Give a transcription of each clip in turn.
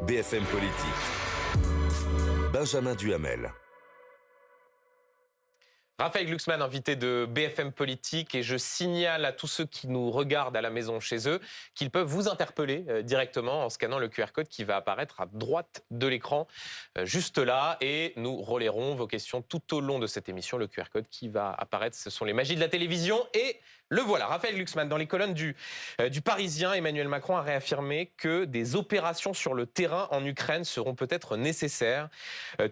BFM Politique. Benjamin Duhamel. Raphaël Glucksmann, invité de BFM Politique, et je signale à tous ceux qui nous regardent à la maison chez eux qu'ils peuvent vous interpeller directement en scannant le QR code qui va apparaître à droite de l'écran, juste là, et nous relayerons vos questions tout au long de cette émission. Le QR code qui va apparaître, ce sont les magies de la télévision, et le voilà. Raphaël Glucksmann, dans les colonnes du Parisien, Emmanuel Macron a réaffirmé que des opérations sur le terrain en Ukraine seront peut-être nécessaires,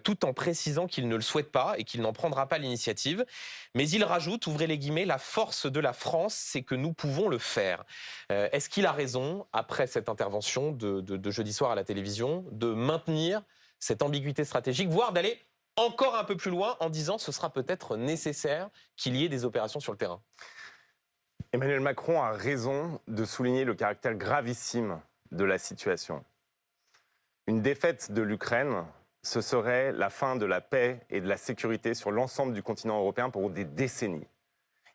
tout en précisant qu'il ne le souhaite pas et qu'il n'en prendra pas l'initiative. Mais il rajoute, ouvrez les guillemets, la force de la France, c'est que nous pouvons le faire. Est-ce qu'il a raison, après cette intervention de jeudi soir à la télévision, de maintenir cette ambiguïté stratégique, voire d'aller encore un peu plus loin en disant ce sera peut-être nécessaire qu'il y ait des opérations sur le terrain? Emmanuel Macron a raison de souligner le caractère gravissime de la situation. Une défaite de l'Ukraine, ce serait la fin de la paix et de la sécurité sur l'ensemble du continent européen pour des décennies.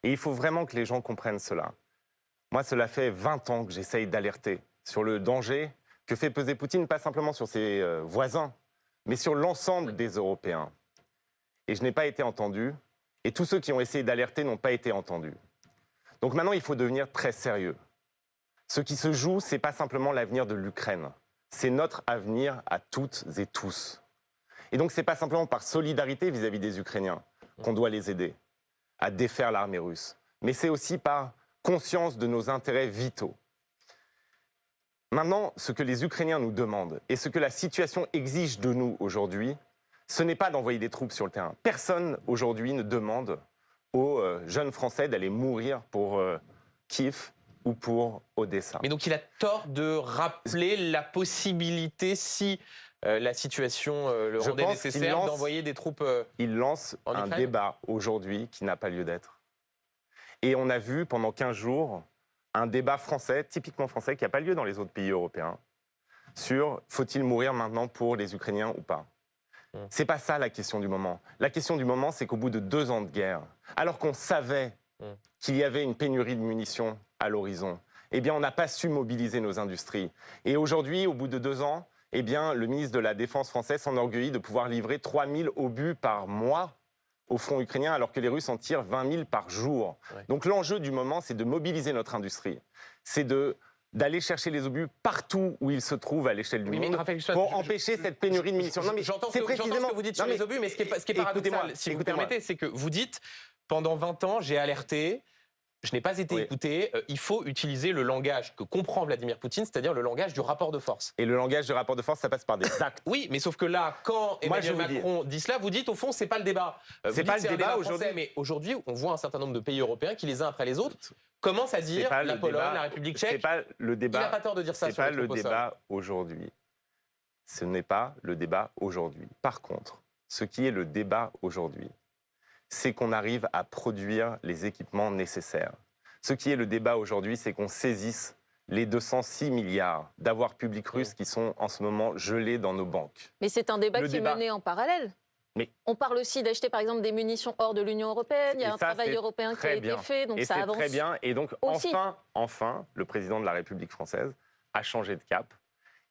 Et il faut vraiment que les gens comprennent cela. Moi, cela fait 20 ans que j'essaye d'alerter sur le danger que fait peser Poutine, pas simplement sur ses voisins, mais sur l'ensemble des Européens. Et je n'ai pas été entendu, et tous ceux qui ont essayé d'alerter n'ont pas été entendus. Donc maintenant, il faut devenir très sérieux. Ce qui se joue, ce n'est pas simplement l'avenir de l'Ukraine, c'est notre avenir à toutes et tous. Et donc, ce n'est pas simplement par solidarité vis-à-vis des Ukrainiens qu'on doit les aider à défaire l'armée russe, mais c'est aussi par conscience de nos intérêts vitaux. Maintenant, ce que les Ukrainiens nous demandent et ce que la situation exige de nous aujourd'hui, ce n'est pas d'envoyer des troupes sur le terrain. Personne aujourd'hui ne demande aux jeunes Français d'aller mourir pour Kiev ou pour Odessa. Mais donc il a tort de rappeler la possibilité, si la situation le rendait nécessaire, d'envoyer des troupes Il lance en un Ukraine. débat aujourd'hui qui n'a pas lieu d'être. Et on a vu pendant 15 jours un débat français, typiquement français, qui n'a pas lieu dans les autres pays européens, sur faut-il mourir maintenant pour les Ukrainiens ou pas. C'est pas ça la question du moment. La question du moment, c'est qu'au bout de 2 ans de guerre, alors qu'on savait qu'il y avait une pénurie de munitions à l'horizon, eh bien, on n'a pas su mobiliser nos industries. Et aujourd'hui, au bout de 2 ans, eh bien, le ministre de la Défense français s'enorgueillit de pouvoir livrer 3000 obus par mois au front ukrainien, alors que les Russes en tirent 20 000 par jour. Ouais. Donc l'enjeu du moment, c'est de mobiliser notre industrie. C'est d'aller chercher les obus partout où ils se trouvent à l'échelle du monde pour empêcher cette pénurie de munitions. Non, mais j'entends c'est ce précisément que vous dites sur les obus, mais ce qui est paradoxal, si vous permettez, c'est que vous dites, pendant 20 ans, j'ai alerté, je n'ai pas été écouté, il faut utiliser le langage que comprend Vladimir Poutine, c'est-à-dire le langage du rapport de force. Et le langage du rapport de force, ça passe par des actes. Oui, mais sauf que là, quand Emmanuel Macron dit cela, vous dites, au fond, c'est pas le débat. C'est pas le débat aujourd'hui. Mais aujourd'hui, on voit un certain nombre de pays européens qui, les uns après les autres, commencent à dire la Pologne, la République tchèque. C'est pas le débat. Il n'a pas tort de dire ça. C'est pas le débat aujourd'hui. Ce n'est pas le débat aujourd'hui. Par contre, ce qui est le débat aujourd'hui, c'est qu'on arrive à produire les équipements nécessaires. Ce qui est le débat aujourd'hui, c'est qu'on saisisse les 206 milliards d'avoirs publics russes qui sont en ce moment gelés dans nos banques. Mais c'est un débat qui est mené en parallèle. Mais on parle aussi d'acheter par exemple des munitions hors de l'Union européenne. Il y a un travail européen qui a été fait, donc ça avance. Très bien. Et donc enfin, le président de la République française a changé de cap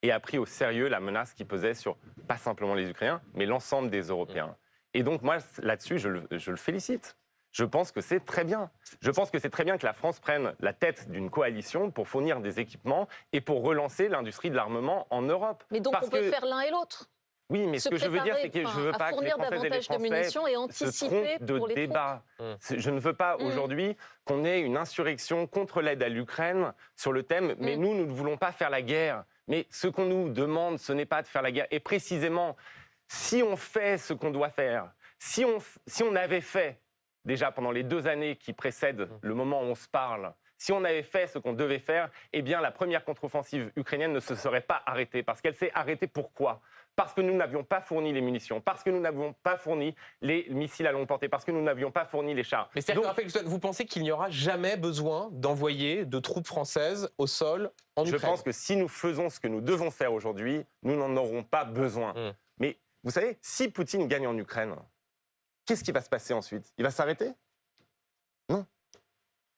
et a pris au sérieux la menace qui pesait sur pas simplement les Ukrainiens, mais l'ensemble des Européens. Et donc moi, là-dessus, je le félicite. Je pense que c'est très bien. Je pense que c'est très bien que la France prenne la tête d'une coalition pour fournir des équipements et pour relancer l'industrie de l'armement en Europe. Mais donc on peut faire l'un et l'autre. Oui, mais ce que je veux dire, c'est que je ne veux pas que les Françaises et les Français se trompent de débat. Je ne veux pas aujourd'hui qu'on ait une insurrection contre l'aide à l'Ukraine sur le thème « mais nous ne voulons pas faire la guerre ». Mais ce qu'on nous demande, ce n'est pas de faire la guerre. Et précisément, si on fait ce qu'on doit faire, si on avait fait, déjà pendant les 2 années qui précèdent le moment où on se parle, si on avait fait ce qu'on devait faire, eh bien la première contre-offensive ukrainienne ne se serait pas arrêtée. Parce qu'elle s'est arrêtée pourquoi ? Parce que nous n'avions pas fourni les munitions, parce que nous n'avions pas fourni les missiles à longue portée, parce que nous n'avions pas fourni les chars. Mais c'est-à-dire que vous pensez qu'il n'y aura jamais besoin d'envoyer de troupes françaises au sol en Ukraine ? Je pense que si nous faisons ce que nous devons faire aujourd'hui, nous n'en aurons pas besoin. Mais vous savez, si Poutine gagne en Ukraine, qu'est-ce qui va se passer ensuite ? Il va s'arrêter ? Non.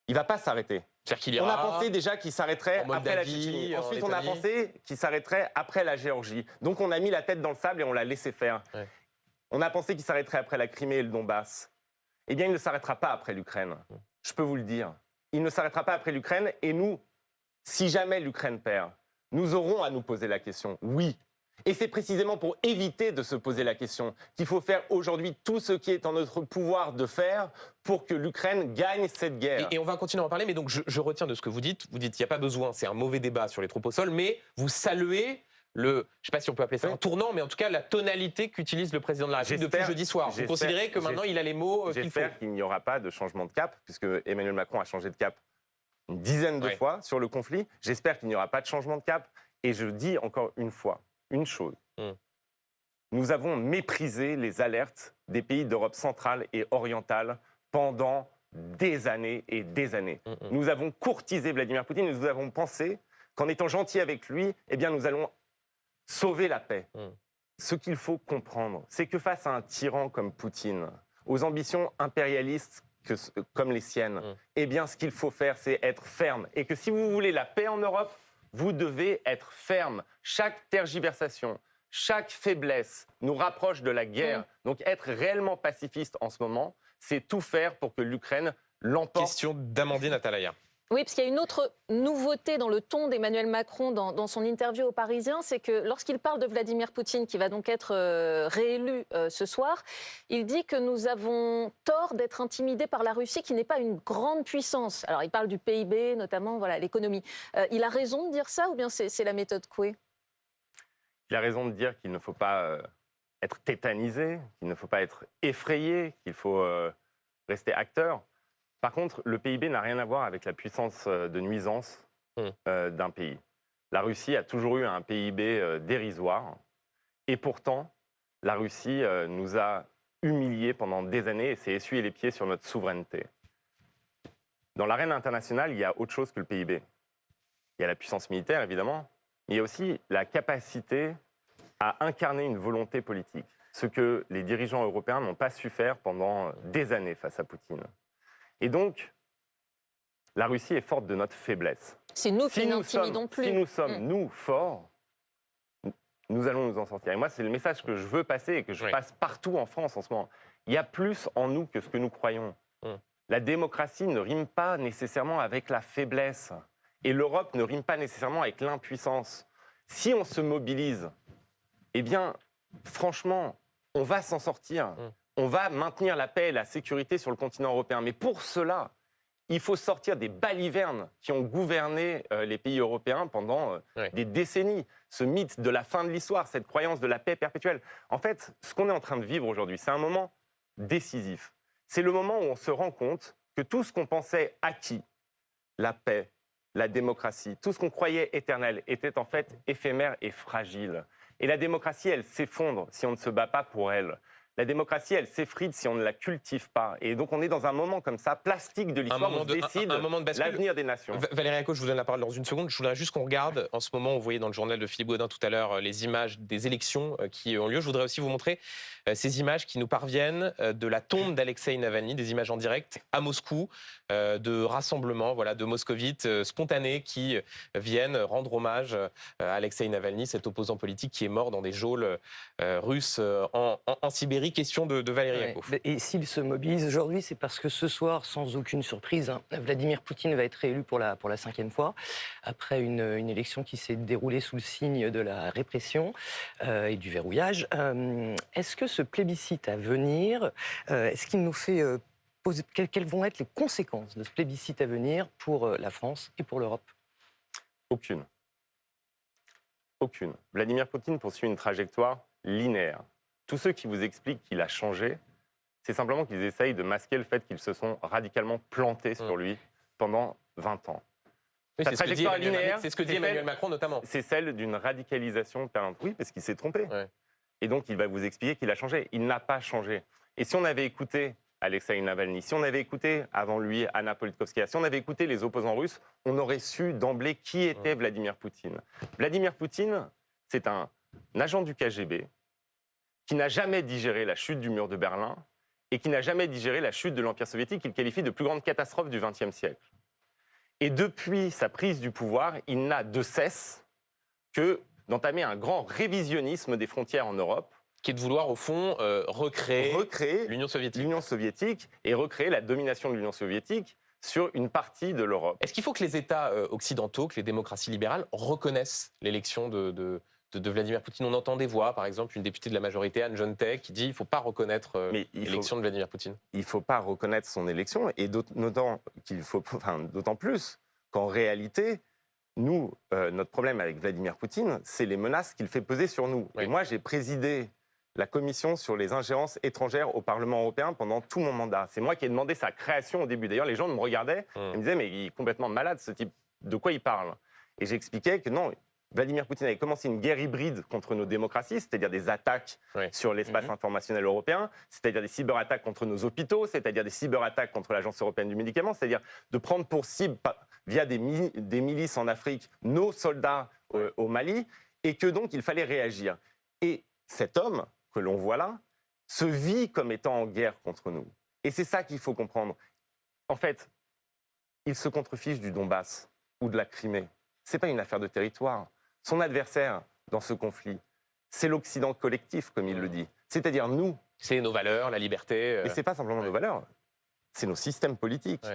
Il ne va pas s'arrêter. C'est-à-dire qu'il ira... On a pensé déjà qu'il s'arrêterait après la Moldavie, Tchétchénie. en Ensuite, on a Lettonie. pensé qu'il s'arrêterait après la Géorgie. Donc, on a mis la tête dans le sable et on l'a laissé faire. Ouais. On a pensé qu'il s'arrêterait après la Crimée et le Donbass. Eh bien, il ne s'arrêtera pas après l'Ukraine. Je peux vous le dire. Il ne s'arrêtera pas après l'Ukraine. Et nous, si jamais l'Ukraine perd, nous aurons à nous poser la question. Oui. Et c'est précisément pour éviter de se poser la question qu'il faut faire aujourd'hui tout ce qui est en notre pouvoir de faire pour que l'Ukraine gagne cette guerre. Et on va continuer à en parler, mais donc je retiens de ce que vous dites. Vous dites qu'il n'y a pas besoin, c'est un mauvais débat sur les troupes au sol, mais vous saluez je ne sais pas si on peut appeler ça un tournant, mais en tout cas la tonalité qu'utilise le président de la République depuis jeudi soir. Vous considérez que maintenant il a les mots qu'il faut. J'espère qu'il n'y aura pas de changement de cap, puisque Emmanuel Macron a changé de cap une dizaine de fois sur le conflit. J'espère qu'il n'y aura pas de changement de cap. Et je dis encore une fois, une chose. Nous avons méprisé les alertes des pays d'Europe centrale et orientale pendant des années et des années. Nous avons courtisé Vladimir Poutine et nous avons pensé qu'en étant gentils avec lui, eh bien, nous allons sauver la paix. Ce qu'il faut comprendre, c'est que face à un tyran comme Poutine, aux ambitions impérialistes comme les siennes, eh bien, ce qu'il faut faire, c'est être ferme. Et que si vous voulez la paix en Europe, vous devez être ferme. Chaque tergiversation, chaque faiblesse nous rapproche de la guerre. Donc être réellement pacifiste en ce moment, c'est tout faire pour que l'Ukraine l'emporte. Question d'Amandine Atalaya. Oui, parce qu'il y a une autre nouveauté dans le ton d'Emmanuel Macron dans son interview aux Parisiens, c'est que lorsqu'il parle de Vladimir Poutine, qui va donc être réélu ce soir, il dit que nous avons tort d'être intimidés par la Russie, qui n'est pas une grande puissance. Alors, il parle du PIB, notamment, voilà, l'économie. Il a raison de dire ça, ou bien c'est la méthode Coué? Il a raison de dire qu'il ne faut pas être tétanisé, qu'il ne faut pas être effrayé, qu'il faut rester acteur. Par contre, le PIB n'a rien à voir avec la puissance de nuisance d'un pays. La Russie a toujours eu un PIB dérisoire. Et pourtant, la Russie nous a humiliés pendant des années et s'est essuyé les pieds sur notre souveraineté. Dans l'arène internationale, il y a autre chose que le PIB. Il y a la puissance militaire, évidemment. Il y a aussi la capacité à incarner une volonté politique, ce que les dirigeants européens n'ont pas su faire pendant des années face à Poutine. Et donc, la Russie est forte de notre faiblesse. C'est nous qui n'intimidons plus. Si nous sommes, nous, forts, nous allons nous en sortir. Et moi, c'est le message que je veux passer et que je passe partout en France en ce moment. Il y a plus en nous que ce que nous croyons. La démocratie ne rime pas nécessairement avec la faiblesse. Et l'Europe ne rime pas nécessairement avec l'impuissance. Si on se mobilise, eh bien, franchement, on va s'en sortir. On va maintenir la paix et la sécurité sur le continent européen. Mais pour cela, il faut sortir des balivernes qui ont gouverné les pays européens pendant des décennies. Ce mythe de la fin de l'histoire, cette croyance de la paix perpétuelle. En fait, ce qu'on est en train de vivre aujourd'hui, c'est un moment décisif. C'est le moment où on se rend compte que tout ce qu'on pensait acquis, la paix, la démocratie, tout ce qu'on croyait éternel, était en fait éphémère et fragile. Et la démocratie, elle s'effondre si on ne se bat pas pour elle. La démocratie, elle s'effrite si on ne la cultive pas. Et donc, on est dans un moment comme ça, plastique de l'histoire, où on décide l'avenir des nations. Valérie Acco, je vous donne la parole dans une seconde. Je voudrais juste qu'on regarde, en ce moment, vous voyez dans le journal de Philippe Gaudin tout à l'heure, les images des élections qui ont lieu. Je voudrais aussi vous montrer ces images qui nous parviennent de la tombe d'Alexeï Navalny, des images en direct à Moscou, de rassemblements de moscovites spontanés qui viennent rendre hommage à Alexeï Navalny, cet opposant politique qui est mort dans des geôles russes en Sibérie. Question de Valérie Acco. Et s'il se mobilise aujourd'hui, c'est parce que ce soir, sans aucune surprise, Vladimir Poutine va être réélu pour la 5e fois, après une élection qui s'est déroulée sous le signe de la répression et du verrouillage. Est-ce que ce plébiscite à venir, est-ce qu'il nous fait poser quelles vont être les conséquences de ce plébiscite à venir pour la France et pour l'Europe? Aucune. Aucune. Vladimir Poutine poursuit une trajectoire linéaire. Tous ceux qui vous expliquent qu'il a changé, c'est simplement qu'ils essayent de masquer le fait qu'ils se sont radicalement plantés sur lui pendant 20 ans. Oui, c'est ce que dit Emmanuel Macron notamment. C'est celle d'une radicalisation permanente. Oui, parce qu'il s'est trompé. Et donc, il va vous expliquer qu'il a changé. Il n'a pas changé. Et si on avait écouté Alexeï Navalny, si on avait écouté avant lui Anna Politkovskaya, si on avait écouté les opposants russes, on aurait su d'emblée qui était Vladimir Poutine. Vladimir Poutine, c'est un agent du KGB qui n'a jamais digéré la chute du mur de Berlin et qui n'a jamais digéré la chute de l'Empire soviétique qu'il qualifie de plus grande catastrophe du XXe siècle. Et depuis sa prise du pouvoir, il n'a de cesse que d'entamer un grand révisionnisme des frontières en Europe. Qui est de vouloir, au fond, recréer l'Union soviétique. L'Union soviétique et recréer la domination de l'Union soviétique sur une partie de l'Europe. Est-ce qu'il faut que les États occidentaux, que les démocraties libérales reconnaissent l'élection de Vladimir Poutine? On entend des voix, par exemple, une députée de la majorité, Anne Jontek, qui dit qu'il ne faut pas reconnaître l'élection de Vladimir Poutine. Il ne faut pas reconnaître son élection, et d'autant plus qu'en réalité, nous, notre problème avec Vladimir Poutine, c'est les menaces qu'il fait peser sur nous. Oui. Et moi, j'ai présidé la commission sur les ingérences étrangères au Parlement européen pendant tout mon mandat. C'est moi qui ai demandé sa création au début. D'ailleurs, les gens me regardaient et me disaient « mais il est complètement malade, ce type. De quoi il parle ?» Et j'expliquais que non, Vladimir Poutine avait commencé une guerre hybride contre nos démocraties, c'est-à-dire des attaques sur l'espace informationnel européen, c'est-à-dire des cyberattaques contre nos hôpitaux, c'est-à-dire des cyberattaques contre l'Agence européenne du médicament, c'est-à-dire de prendre pour cible, via des milices en Afrique, nos soldats au Mali, et que donc il fallait réagir. Et cet homme que l'on voit là se vit comme étant en guerre contre nous. Et c'est ça qu'il faut comprendre. En fait, il se contrefiche du Donbass ou de la Crimée. Ce n'est pas une affaire de territoire. Son adversaire dans ce conflit, c'est l'Occident collectif, comme il le dit. C'est-à-dire nous. C'est nos valeurs, la liberté. Et ce n'est pas simplement nos valeurs, c'est nos systèmes politiques.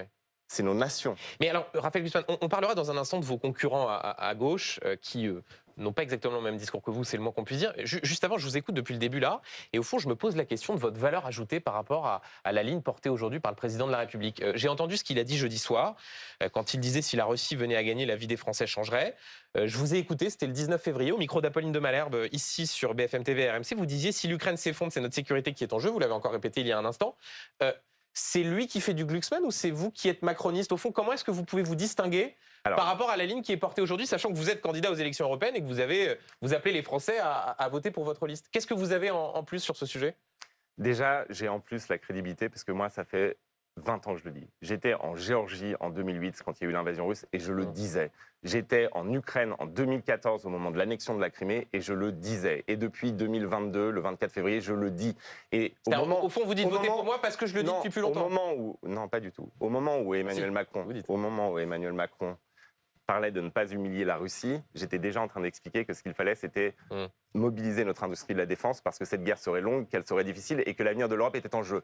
C'est nos nations. Mais alors, Raphaël Glucksmann, on parlera dans un instant de vos concurrents à gauche qui n'ont pas exactement le même discours que vous, c'est le moins qu'on puisse dire. Juste avant, je vous écoute depuis le début là, et au fond, je me pose la question de votre valeur ajoutée par rapport à la ligne portée aujourd'hui par le président de la République. J'ai entendu ce qu'il a dit jeudi soir, quand il disait si la Russie venait à gagner, la vie des Français changerait. Je vous ai écouté, c'était le 19 février, au micro d'Apolline de Malherbe, ici sur BFM TV et RMC. Vous disiez si l'Ukraine s'effondre, c'est notre sécurité qui est en jeu. Vous l'avez encore répété il y a un instant. C'est lui qui fait du Glucksmann ou c'est vous qui êtes macroniste? Au fond, comment est-ce que vous pouvez vous distinguer par rapport à la ligne qui est portée aujourd'hui, sachant que vous êtes candidat aux élections européennes et que vous appelez les Français à voter pour votre liste? Qu'est-ce que vous avez en plus sur ce sujet? Déjà, j'ai en plus la crédibilité, parce que moi, ça fait 20 ans que je le dis. J'étais en Géorgie en 2008, quand il y a eu l'invasion russe, et je le disais. J'étais en Ukraine en 2014, au moment de l'annexion de la Crimée, et je le disais. Et depuis 2022, le 24 février, je le dis. Et au fond, vous dites votez pour moi parce que je le dis depuis plus longtemps. Non, pas du tout. Au moment où Emmanuel Macron parlait de ne pas humilier la Russie, j'étais déjà en train d'expliquer que ce qu'il fallait, c'était mobiliser notre industrie de la défense, parce que cette guerre serait longue, qu'elle serait difficile, et que l'avenir de l'Europe était en jeu.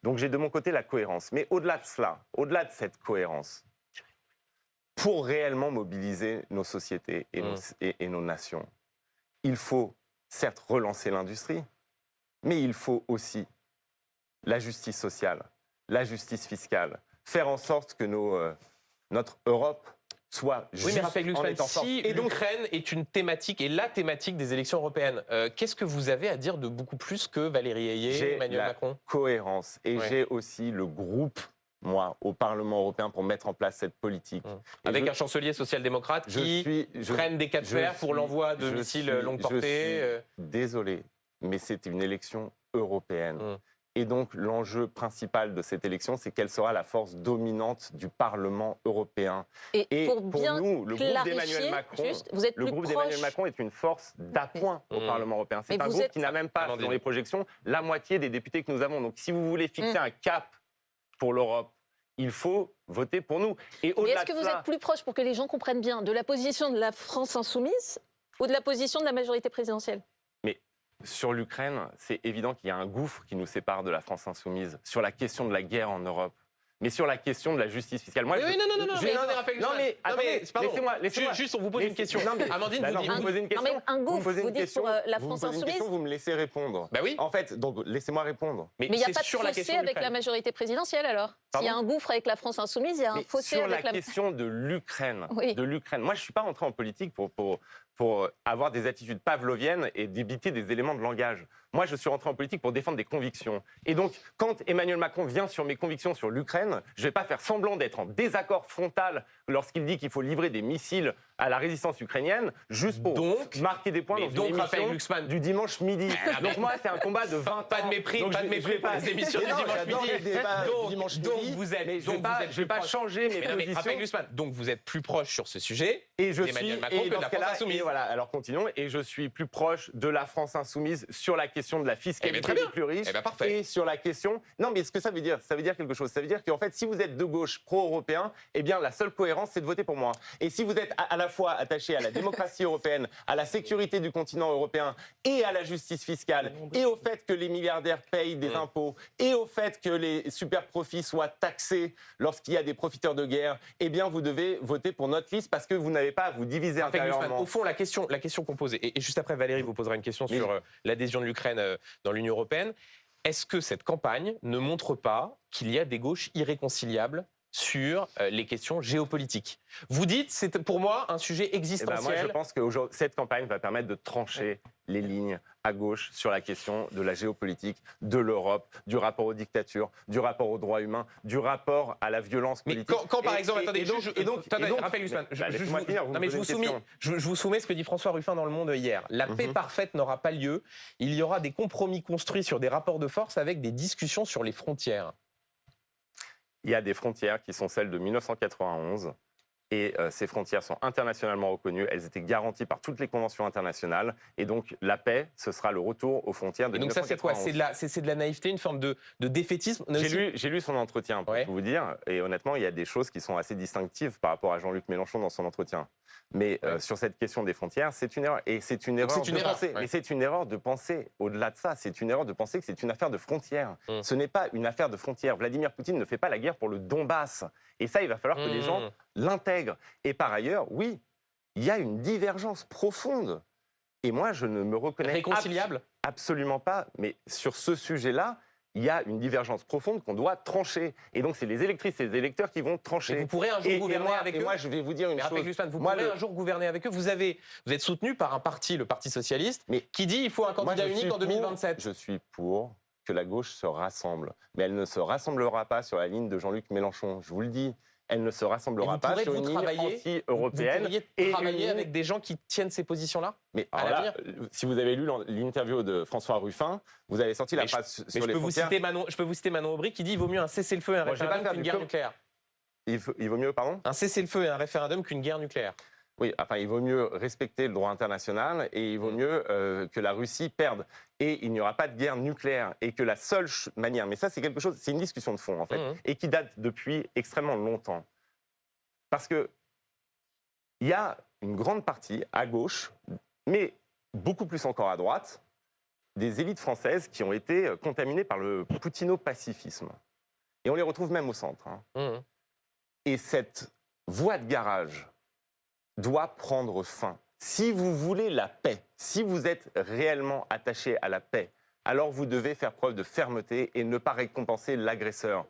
Donc j'ai de mon côté la cohérence. Mais au-delà de cela, au-delà de cette cohérence, pour réellement mobiliser nos sociétés et nos nations, il faut certes relancer l'industrie, mais il faut aussi la justice sociale, la justice fiscale, faire en sorte que notre Europe soit juste mais Raphaël Glucksmann, en étant forte. Si l'Ukraine est une thématique, et la thématique des élections européennes, qu'est-ce que vous avez à dire de beaucoup plus que Valérie Ayé, Emmanuel Macron? Cohérence. Et j'ai aussi le groupe, moi, au Parlement européen pour mettre en place cette politique. Avec un chancelier social-démocrate qui prenne des cas de fer pour l'envoi de missiles longue portée. Désolé, mais c'est une élection européenne. Et donc, l'enjeu principal de cette élection, c'est quelle sera la force dominante du Parlement européen. Et pour nous, le groupe d'Emmanuel Macron, est une force d'appoint au Parlement européen. C'est un groupe qui n'a même pas, dans les projections, la moitié des députés que nous avons. Donc, si vous voulez fixer un cap pour l'Europe, il faut voter pour nous. Et est-ce que vous êtes plus proche, pour que les gens comprennent bien, de la position de la France insoumise ou de la position de la majorité présidentielle? Sur l'Ukraine, c'est évident qu'il y a un gouffre qui nous sépare de la France insoumise sur la question de la guerre en Europe. Mais sur la question de la justice fiscale... Moi, non, laissez-moi. Juste, on vous pose une question. Amandine, vous me posez une question. Non, mais un gouffre, vous dites pour la France insoumise. Vous me laissez répondre. Bah oui. En fait, donc, laissez-moi répondre. Mais il n'y a pas de fossé avec la majorité présidentielle, alors? S'il y a un gouffre avec la France insoumise, il y a un fossé avec la... Sur la question de l'Ukraine, moi, je ne suis pas entré en politique pour avoir des attitudes pavloviennes et débiter des éléments de langage. Moi, je suis rentré en politique pour défendre des convictions. Et donc, quand Emmanuel Macron vient sur mes convictions sur l'Ukraine, je ne vais pas faire semblant d'être en désaccord frontal lorsqu'il dit qu'il faut livrer des missiles à la résistance ukrainienne, juste pour marquer des points dans une émission du dimanche midi. Donc moi, c'est un combat de 20 ans. Pas de mépris, pas de mépris pour les émissions du dimanche midi. Donc vous êtes... Je ne vais pas changer mes positions. Donc vous êtes plus proche sur ce sujet d'Emmanuel Macron que de la France insoumise. voilà, alors continuons. Et je suis plus proche de la France insoumise sur la question de la fiscalité très bien. des plus riches Parfait. et sur la question... Non, mais ce que ça veut dire quelque chose. Ça veut dire qu'en fait, si vous êtes de gauche pro-européen, eh bien, la seule cohérence, c'est de voter pour moi. Et si vous êtes à la fois attaché à la démocratie européenne, à la sécurité du continent européen et à la justice fiscale, et au fait que les milliardaires payent des impôts, et au fait que les super profits soient taxés lorsqu'il y a des profiteurs de guerre, eh bien, vous devez voter pour notre liste parce que vous n'avez pas à vous diviser intérieurement. Au fond, la question qu'on pose, et juste après Valérie vous posera une question sur l'adhésion de l'Ukraine dans l'Union européenne, est-ce que cette campagne ne montre pas qu'il y a des gauches irréconciliables sur les questions géopolitiques? Vous dites, c'est pour moi un sujet existentiel. Moi, je pense que cette campagne va permettre de trancher les lignes à gauche sur la question de la géopolitique, de l'Europe, du rapport aux dictatures, du rapport aux droits humains, du rapport à la violence politique. Mais quand par exemple, attendez, Raphaël Glucksmann, je vous soumets ce que dit François Ruffin dans Le Monde hier. La paix parfaite n'aura pas lieu. Il y aura des compromis construits sur des rapports de force avec des discussions sur les frontières. Il y a des frontières qui sont celles de 1991. Et ces frontières sont internationalement reconnues, elles étaient garanties par toutes les conventions internationales, et donc la paix, ce sera le retour aux frontières de 1991. Donc ça, c'est quoi? C'est de la naïveté, une forme de défaitisme? J'ai lu son entretien, pour tout vous dire, et honnêtement, il y a des choses qui sont assez distinctives par rapport à Jean-Luc Mélenchon dans son entretien. Mais sur cette question des frontières, c'est une erreur. Et c'est une erreur de penser. Mais c'est une erreur de penser au-delà de ça. C'est une erreur de penser que c'est une affaire de frontières. Ce n'est pas une affaire de frontières. Vladimir Poutine ne fait pas la guerre pour le Donbass. Et ça, il va falloir que les gens l'intègrent. Et par ailleurs, oui, il y a une divergence profonde. Et moi, je ne me reconnais réconciliable absolument pas. Mais sur ce sujet-là, il y a une divergence profonde qu'on doit trancher. Et donc, c'est les électrices et les électeurs qui vont trancher. Et vous pourrez un jour gouverner avec eux. Et moi, je vais vous dire une chose. Vous pourrez un jour gouverner avec eux. Vous êtes soutenu par un parti, le Parti Socialiste, qui dit qu'il faut un candidat unique en 2027. Je suis pour que la gauche se rassemble. Mais elle ne se rassemblera pas sur la ligne de Jean-Luc Mélenchon. Je vous le dis. Elle ne se rassemblera pas sur une ligne anti-européenne. Vous pourriez travailler avec des gens qui tiennent ces positions-là? Mais alors là, si vous avez lu l'interview de François Ruffin, vous avez sorti la phrase sur les frontières. Je peux vous citer Manon Aubry qui dit qu'il vaut mieux un cessez-le-feu et un référendum qu'une guerre nucléaire. Il vaut mieux, pardon? Un cessez-le-feu et un référendum qu'une guerre nucléaire. Oui, enfin, il vaut mieux respecter le droit international et il vaut mieux que la Russie perde. Et il n'y aura pas de guerre nucléaire. Et que la seule manière, mais ça c'est quelque chose, c'est une discussion de fond en fait, et qui date depuis extrêmement longtemps. Parce que il y a une grande partie à gauche, mais beaucoup plus encore à droite, des élites françaises qui ont été contaminées par le poutino-pacifisme. Et on les retrouve même au centre. Et cette voie de garage doit prendre fin. Si vous voulez la paix, si vous êtes réellement attaché à la paix, alors vous devez faire preuve de fermeté et ne pas récompenser l'agresseur.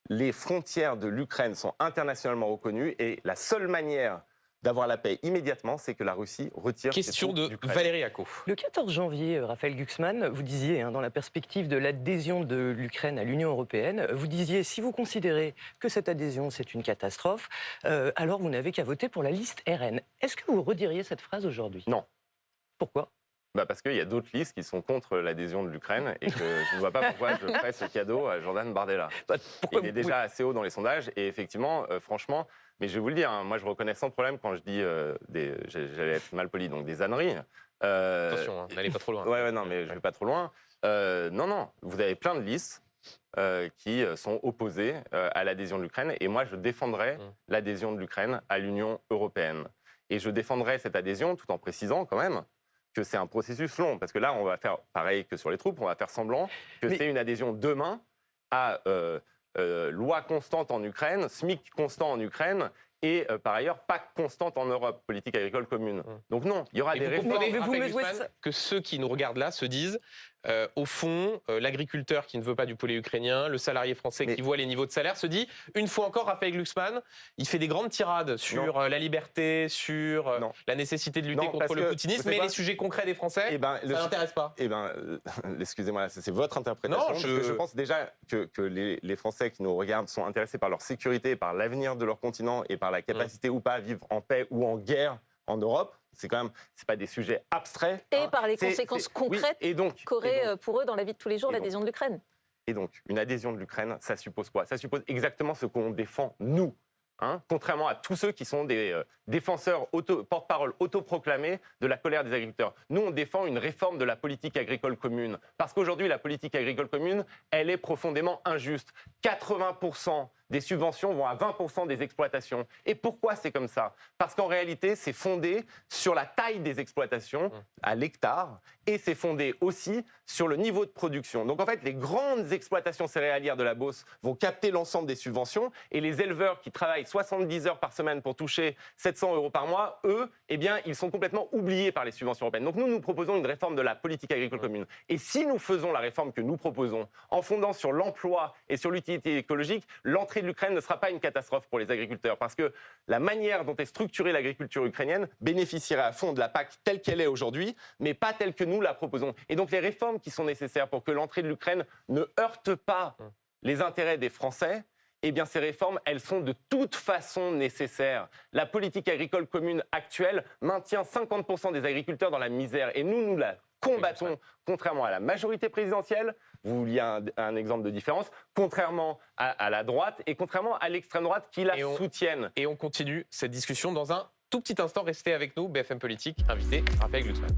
Les frontières de l'Ukraine sont internationalement reconnues et la seule manière d'avoir la paix immédiatement, c'est que la Russie retire ses troupes d'Ukraine. Question de Valérie Acco. Le 14 janvier, Raphaël Glucksmann, vous disiez, dans la perspective de l'adhésion de l'Ukraine à l'Union européenne, vous disiez, si vous considérez que cette adhésion, c'est une catastrophe, alors vous n'avez qu'à voter pour la liste RN. Est-ce que vous rediriez cette phrase aujourd'hui? Non. Pourquoi? Parce qu'il y a d'autres listes qui sont contre l'adhésion de l'Ukraine et que je ne vois pas pourquoi je ferais ce cadeau à Jordan Bardella. Il est déjà assez haut dans les sondages et effectivement, franchement, mais je vais vous le dire, moi je reconnais sans problème quand je dis, j'allais être mal poli, donc des âneries. Attention, n'allez pas trop loin. Ouais, non, mais je ne vais pas trop loin. Non, vous avez plein de listes qui sont opposées à l'adhésion de l'Ukraine et moi je défendrai l'adhésion de l'Ukraine à l'Union européenne. Et je défendrai cette adhésion tout en précisant quand même que c'est un processus long, parce que là, on va faire pareil que sur les troupes, on va faire semblant que c'est une adhésion demain à loi constante en Ukraine, SMIC constant en Ukraine, et par ailleurs, PAC constante en Europe, politique agricole commune. Donc non, il y aura des réformes. Que ceux qui nous regardent là se disent, au fond, l'agriculteur qui ne veut pas du poulet ukrainien, le salarié français qui voit les niveaux de salaire, se dit, une fois encore, Raphaël Glucksmann, il fait des grandes tirades sur la liberté, sur la nécessité de lutter contre le poutinisme, mais les sujets concrets des Français, ça n'intéresse pas. Excusez-moi, c'est votre interprétation. Parce que je pense déjà que les Français qui nous regardent sont intéressés par leur sécurité, par l'avenir de leur continent et par la capacité ou pas à vivre en paix ou en guerre en Europe. C'est quand même, c'est pas des sujets abstraits. Et par les conséquences concrètes qu'aurait pour eux dans la vie de tous les jours l'adhésion de l'Ukraine. Et donc, une adhésion de l'Ukraine, ça suppose quoi? Ça suppose exactement ce qu'on défend, nous. hein, contrairement à tous ceux qui sont des défenseurs, porte-parole autoproclamés de la colère des agriculteurs. Nous, on défend une réforme de la politique agricole commune. Parce qu'aujourd'hui, la politique agricole commune, elle est profondément injuste. 80% des subventions vont à 20% des exploitations. Et pourquoi c'est comme ça? Parce qu'en réalité, c'est fondé sur la taille des exploitations à l'hectare et c'est fondé aussi sur le niveau de production. Donc en fait, les grandes exploitations céréalières de la Beauce vont capter l'ensemble des subventions et les éleveurs qui travaillent 70 heures par semaine pour toucher 700 € par mois, eux, eh bien, ils sont complètement oubliés par les subventions européennes. Donc nous proposons une réforme de la politique agricole commune. Et si nous faisons la réforme que nous proposons en fondant sur l'emploi et sur l'utilité écologique, l'entrée de l'Ukraine ne sera pas une catastrophe pour les agriculteurs parce que la manière dont est structurée l'agriculture ukrainienne bénéficierait à fond de la PAC telle qu'elle est aujourd'hui, mais pas telle que nous la proposons. Et donc les réformes qui sont nécessaires pour que l'entrée de l'Ukraine ne heurte pas les intérêts des Français, eh bien ces réformes, elles sont de toute façon nécessaires. La politique agricole commune actuelle maintient 50% des agriculteurs dans la misère et nous la combattons, contrairement à la majorité présidentielle, vous vouliez un exemple de différence, contrairement à la droite et contrairement à l'extrême droite qui la soutiennent. Et on continue cette discussion dans un tout petit instant. Restez avec nous, BFM Politique, invité Raphaël Glucksmann.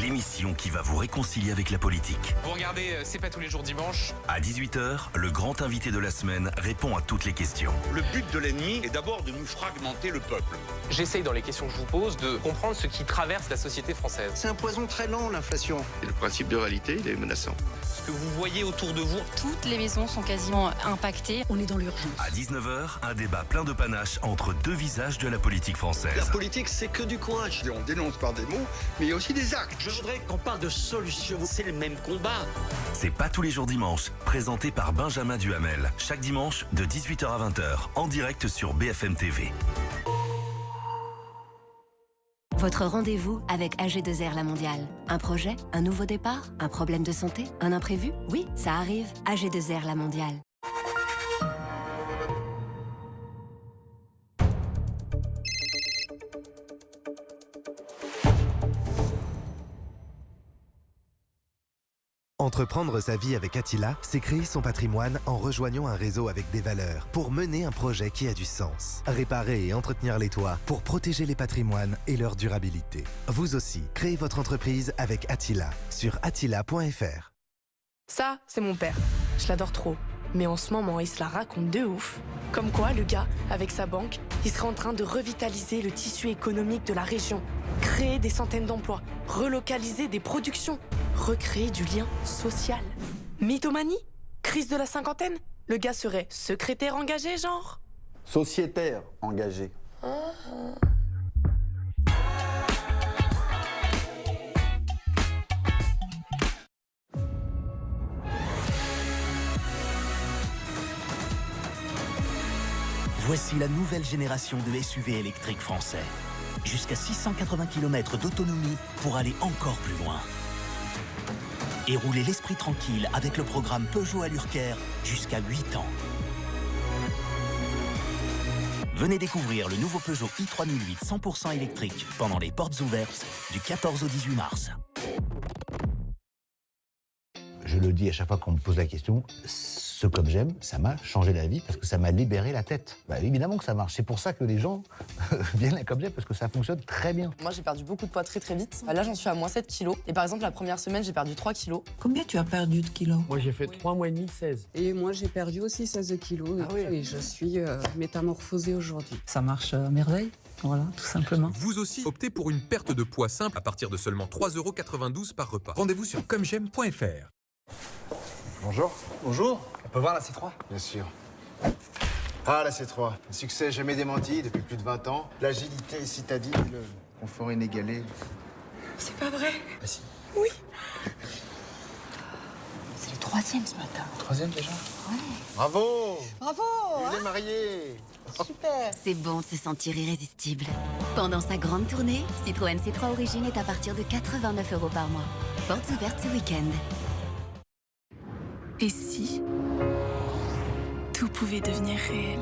L'émission qui va vous réconcilier avec la politique. Vous regardez C'est pas tous les jours dimanche. À 18h, le grand invité de la semaine répond à toutes les questions. Le but de l'ennemi est d'abord de nous fragmenter le peuple. J'essaye dans les questions que je vous pose de comprendre ce qui traverse la société française. C'est un poison très lent, l'inflation. Et le principe de réalité, il est menaçant. Ce que vous voyez autour de vous. Toutes les maisons sont quasiment impactées. On est dans l'urgence. À 19h, un débat plein de panache entre deux visages de la politique française. La politique, c'est que du courage. On dénonce par des mots, mais il y a aussi des actes. Je voudrais qu'on parle de solutions. C'est le même combat. C'est pas tous les jours dimanche, présenté par Benjamin Duhamel. Chaque dimanche, de 18h à 20h, en direct sur BFM TV. Votre rendez-vous avec AG2R La Mondiale. Un projet? Un nouveau départ? Un problème de santé? Un imprévu? Oui, ça arrive. AG2R La Mondiale. Entreprendre sa vie avec Attila, c'est créer son patrimoine en rejoignant un réseau avec des valeurs pour mener un projet qui a du sens. Réparer et entretenir les toits pour protéger les patrimoines et leur durabilité. Vous aussi, créez votre entreprise avec Attila sur attila.fr. Ça, c'est mon père. Je l'adore trop. Mais en ce moment, il se la raconte de ouf. Comme quoi, le gars, avec sa banque, il serait en train de revitaliser le tissu économique de la région, créer des centaines d'emplois, relocaliser des productions, recréer du lien social. Mythomanie? Crise de la cinquantaine? Le gars serait secrétaire engagé, genre? Sociétaire engagé. Voici la nouvelle génération de SUV électriques français. Jusqu'à 680 km d'autonomie pour aller encore plus loin. Et rouler l'esprit tranquille avec le programme Peugeot Allure-Care jusqu'à 8 ans. Venez découvrir le nouveau Peugeot i3008 100% électrique pendant les portes ouvertes du 14 au 18 mars. Je le dis à chaque fois qu'on me pose la question, ce Comme J'aime, ça m'a changé la vie parce que ça m'a libéré la tête. Bah, évidemment que ça marche. C'est pour ça que les gens viennent à Comme J'aime parce que ça fonctionne très bien. Moi, j'ai perdu beaucoup de poids très très vite. Là, j'en suis à moins 7 kilos. Et par exemple, la première semaine, j'ai perdu 3 kilos. Combien tu as perdu de kilos? Moi, j'ai fait 3 mois et demi, 16. Et moi, j'ai perdu aussi 16 kilos. Et je suis métamorphosée aujourd'hui. Ça marche à merveille. Voilà, tout simplement. Vous aussi, optez pour une perte de poids simple à partir de seulement 3,92 € par repas. Rendez-vous sur commej'aime.fr. Bonjour. Bonjour. On peut voir la C3? Bien sûr. Ah, la C3. Un succès jamais démenti depuis plus de 20 ans. L'agilité citadine, le confort inégalé. C'est pas vrai? Ah si. Oui. C'est le 3e ce matin. 3e déjà? Ouais. Bravo. Bravo. Il est marié. Super. C'est bon de se sentir irrésistible. Pendant sa grande tournée, Citroën C3 Origine est à partir de 89 € par mois. Portes ouvertes ce week-end. Et si tout pouvait devenir réel?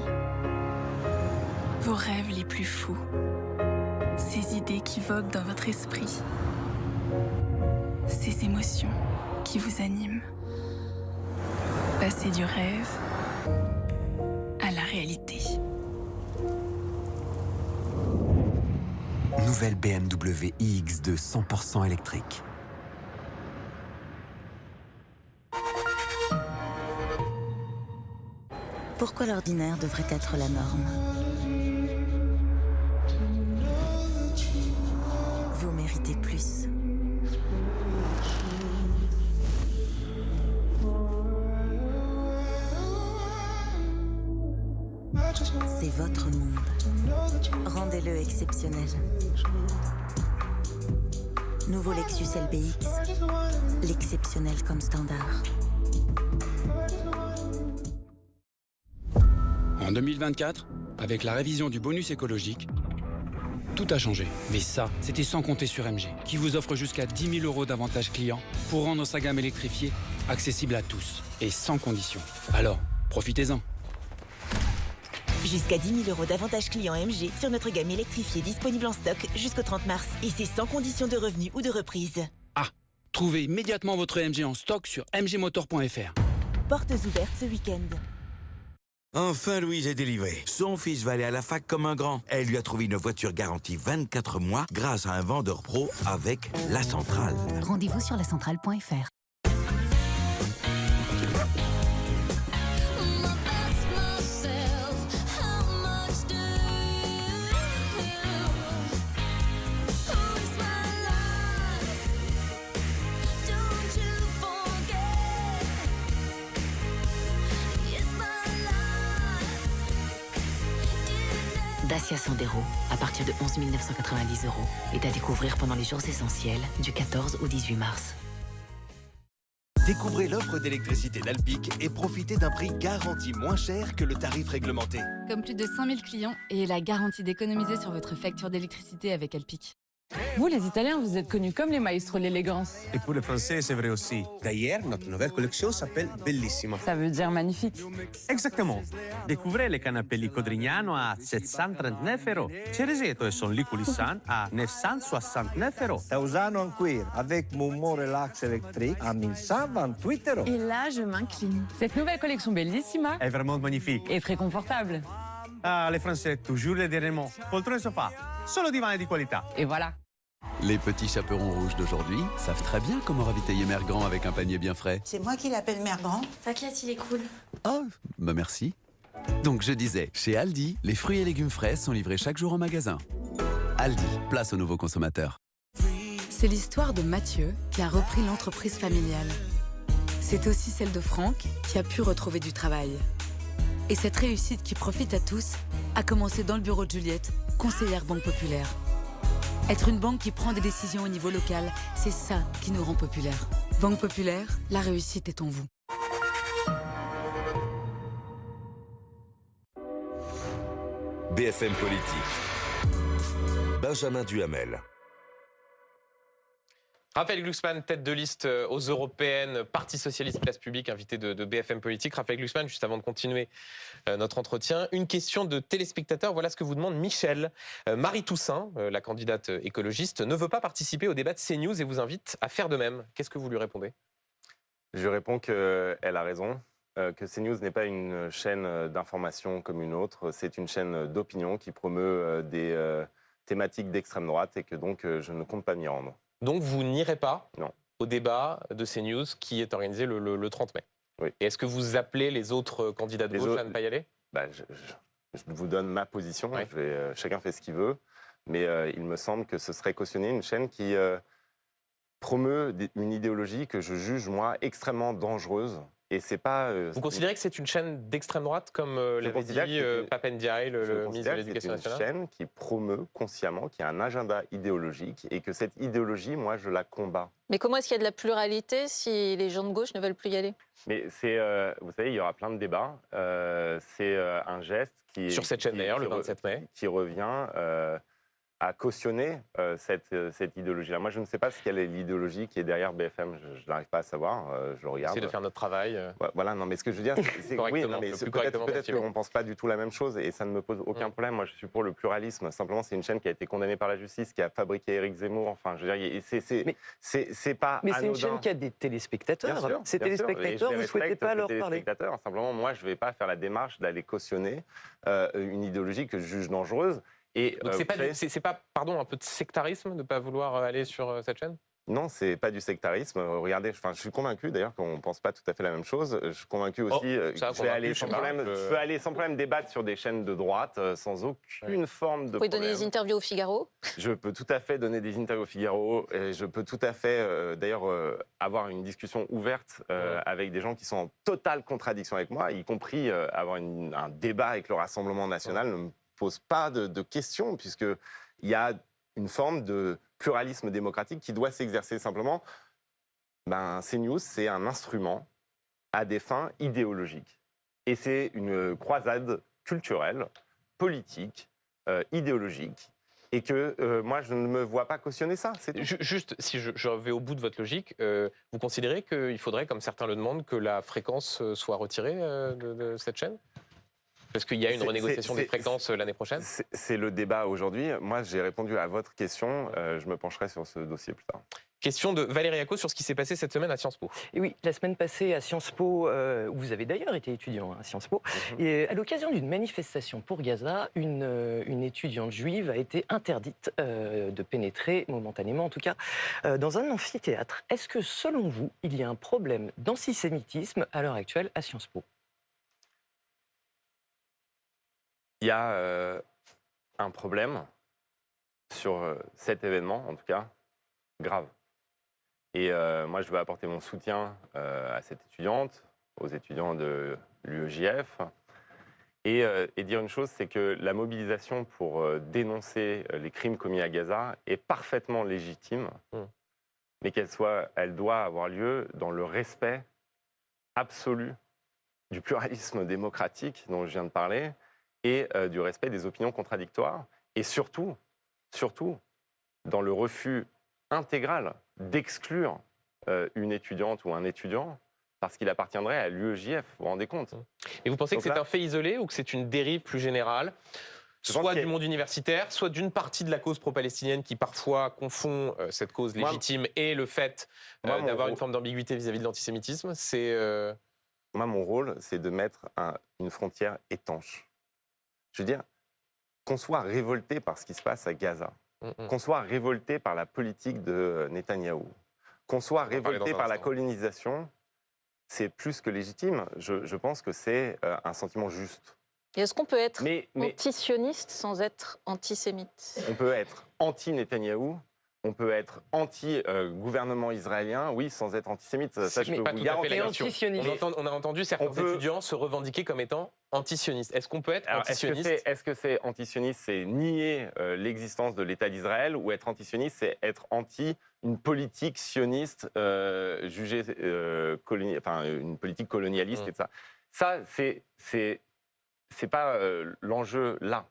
Vos rêves les plus fous, ces idées qui voguent dans votre esprit, ces émotions qui vous anime. Passer du rêve à la réalité. Nouvelle BMW iX2 100% électrique. Pourquoi l'ordinaire devrait être la norme? Vous méritez plus. C'est votre monde. Rendez-le exceptionnel. Nouveau Lexus LBX. L'exceptionnel comme standard. En 2024, avec la révision du bonus écologique, tout a changé. Mais ça, c'était sans compter sur MG, qui vous offre jusqu'à 10 000 € d'avantages clients pour rendre sa gamme électrifiée accessible à tous et sans condition. Alors, profitez-en. Jusqu'à 10 000 € d'avantages clients MG sur notre gamme électrifiée disponible en stock jusqu'au 30 mars. Et c'est sans condition de revenu ou de reprise. Ah, trouvez immédiatement votre MG en stock sur mgmotor.fr. Portes ouvertes ce week-end. Enfin, Louise est délivrée. Son fils va aller à la fac comme un grand. Elle lui a trouvé une voiture garantie 24 mois grâce à un vendeur pro avec La Centrale. Rendez-vous sur lacentrale.fr. Dacia Sandero, à partir de 11 990 €, est à découvrir pendant les jours essentiels du 14 au 18 mars. Découvrez l'offre d'électricité d'Alpic et profitez d'un prix garanti moins cher que le tarif réglementé. Comme plus de 5000 clients et la garantie d'économiser sur votre facture d'électricité avec Alpic. Vous, les Italiens, vous êtes connus comme les maestros de l'élégance. Et pour les Français, c'est vrai aussi. D'ailleurs, notre nouvelle collection s'appelle Bellissima. Ça veut dire magnifique. Exactement. Découvrez les canapés Li Codrignano à 739 €. Cereseto et son lit coulissant à 969 €. Tausano Anquir, avec mon relax électrique à 1128 €. Et là, je m'incline. Cette nouvelle collection Bellissima est vraiment magnifique. Et très confortable. Ah, les Français, toujours les derniers mots. Poltrone et sofa, solo divan de qualité. Et voilà. Les petits chaperons rouges d'aujourd'hui savent très bien comment ravitailler Mère Grand avec un panier bien frais. C'est moi qui l'appelle Mère Grand. T'inquiète, il est cool. Oh, bah merci. Donc je disais, chez Aldi, les fruits et légumes frais sont livrés chaque jour en magasin. Aldi, place aux nouveaux consommateurs. C'est l'histoire de Mathieu qui a repris l'entreprise familiale. C'est aussi celle de Franck qui a pu retrouver du travail. Et cette réussite qui profite à tous a commencé dans le bureau de Juliette, conseillère Banque Populaire. Être une banque qui prend des décisions au niveau local, c'est ça qui nous rend populaires. Banque Populaire, la réussite est en vous. BFM Politique. Benjamin Duhamel. Raphaël Glucksmann, tête de liste aux Européennes, Parti Socialiste, Place Publique, invité de BFM Politique. Raphaël Glucksmann, juste avant de continuer notre entretien, une question de téléspectateur. Voilà ce que vous demande Michel. Marie Toussaint, la candidate écologiste, ne veut pas participer au débat de CNews et vous invite à faire de même. Qu'est-ce que vous lui répondez? Je lui réponds qu'elle a raison, que CNews n'est pas une chaîne d'information comme une autre. C'est une chaîne d'opinion qui promeut des thématiques d'extrême droite et que donc je ne compte pas m'y rendre. Donc vous n'irez pas au débat de CNews qui est organisé le 30 mai. Oui. Et est-ce que vous appelez les autres candidats de gauche à ne pas y aller? Je vous donne ma position, oui. Chacun fait ce qu'il veut, mais il me semble que ce serait cautionner une chaîne qui promeut une idéologie que je juge, moi, extrêmement dangereuse. Et c'est pas. Vous considérez que c'est une chaîne d'extrême droite, comme l'avait dit Pape Ndiaye, le ministre de l'Éducation nationale? C'est une chaîne qui promeut consciemment, qui a un agenda idéologique, et que cette idéologie, moi, je la combats. Mais comment est-ce qu'il y a de la pluralité si les gens de gauche ne veulent plus y aller? Mais c'est, vous savez, il y aura plein de débats. C'est un geste qui sur cette chaîne d'ailleurs, le 27 mai, qui revient à cautionner cette idéologie-là. Moi, je ne sais pas quelle est l'idéologie qui est derrière BFM. Je n'arrive pas à savoir. Je le regarde. C'est de faire notre travail. Voilà, non, mais ce que je veux dire, c'est que oui, non, mais peut-être qu'on ne pense pas du tout la même chose et ça ne me pose aucun problème. Moi, je suis pour le pluralisme. Simplement, c'est une chaîne qui a été condamnée par la justice, qui a fabriqué Éric Zemmour. Enfin, je veux dire, c'est pas Mais c'est une anodin. chaîne qui a des téléspectateurs. Bien sûr, Ces téléspectateurs, vous ne souhaitez pas leur parler? Simplement, moi, je ne vais pas faire la démarche d'aller cautionner une idéologie que je juge dangereuse. Et, donc c'est pas, pardon, un peu de sectarisme de ne pas vouloir aller sur cette chaîne? Non, c'est pas du sectarisme. Regardez, je suis convaincu d'ailleurs qu'on ne pense pas tout à fait la même chose. Je suis convaincu aussi que je vais aller sans problème, je peux aller sans problème débattre sur des chaînes de droite sans aucune forme de problème. Vous pouvez donner des interviews au Figaro? Je peux tout à fait donner des interviews au Figaro. Et je peux tout à fait, d'ailleurs, avoir une discussion ouverte avec des gens qui sont en totale contradiction avec moi, y compris avoir un débat avec le Rassemblement national ne me pose pas de questions, puisqu'il y a une forme de pluralisme démocratique qui doit s'exercer simplement. CNews, c'est un instrument à des fins idéologiques. Et c'est une croisade culturelle, politique, idéologique. Et que moi, je ne me vois pas cautionner ça. Juste, si je vais au bout de votre logique, vous considérez qu'il faudrait, comme certains le demandent, que la fréquence soit retirée de cette chaîne ? Parce qu'il y a une renégociation des fréquences l'année prochaine. C'est le débat aujourd'hui. Moi, j'ai répondu à votre question. Je me pencherai sur ce dossier plus tard. Question de Valérie Acco sur ce qui s'est passé cette semaine à Sciences Po. Et oui, la semaine passée à Sciences Po, où vous avez d'ailleurs été étudiant à Sciences Po, et à l'occasion d'une manifestation pour Gaza, une étudiante juive a été interdite de pénétrer, momentanément en tout cas, dans un amphithéâtre. Est-ce que, selon vous, il y a un problème d'antisémitisme à l'heure actuelle à Sciences Po ? Il y a un problème sur cet événement, en tout cas, grave. Et moi, je veux apporter mon soutien à cette étudiante, aux étudiants de l'UEJF, et dire une chose, c'est que la mobilisation pour dénoncer les crimes commis à Gaza est parfaitement légitime, mais elle doit avoir lieu dans le respect absolu du pluralisme démocratique dont je viens de parler, et du respect des opinions contradictoires, et surtout, dans le refus intégral d'exclure une étudiante ou un étudiant parce qu'il appartiendrait à l'UEJF, vous vous rendez compte? Et vous pensez que c'est un fait isolé ou que c'est une dérive plus générale, soit du monde universitaire, soit d'une partie de la cause pro-palestinienne qui parfois confond cette cause légitime et le fait d'avoir une forme d'ambiguïté vis-à-vis de l'antisémitisme? Moi, mon rôle, c'est de mettre une frontière étanche. Je veux dire, qu'on soit révolté par ce qui se passe à Gaza, qu'on soit révolté par la politique de Netanyahou, qu'on soit révolté par la colonisation, c'est plus que légitime. Je pense que c'est un sentiment juste. Et est-ce qu'on peut être anti-sioniste sans être antisémite? On peut être anti-Netanyahou, on peut être anti-gouvernement israélien, oui, sans être antisémite. Ça, je peux vous garantir. On a entendu certains étudiants se revendiquer comme étant antisionistes. Est-ce qu'on peut être antisioniste? Est-ce que c'est antisioniste, c'est nier l'existence de l'État d'Israël, ou être antisioniste, c'est être anti une politique sioniste jugée une politique colonialiste et ça. Ça, c'est pas l'enjeu là.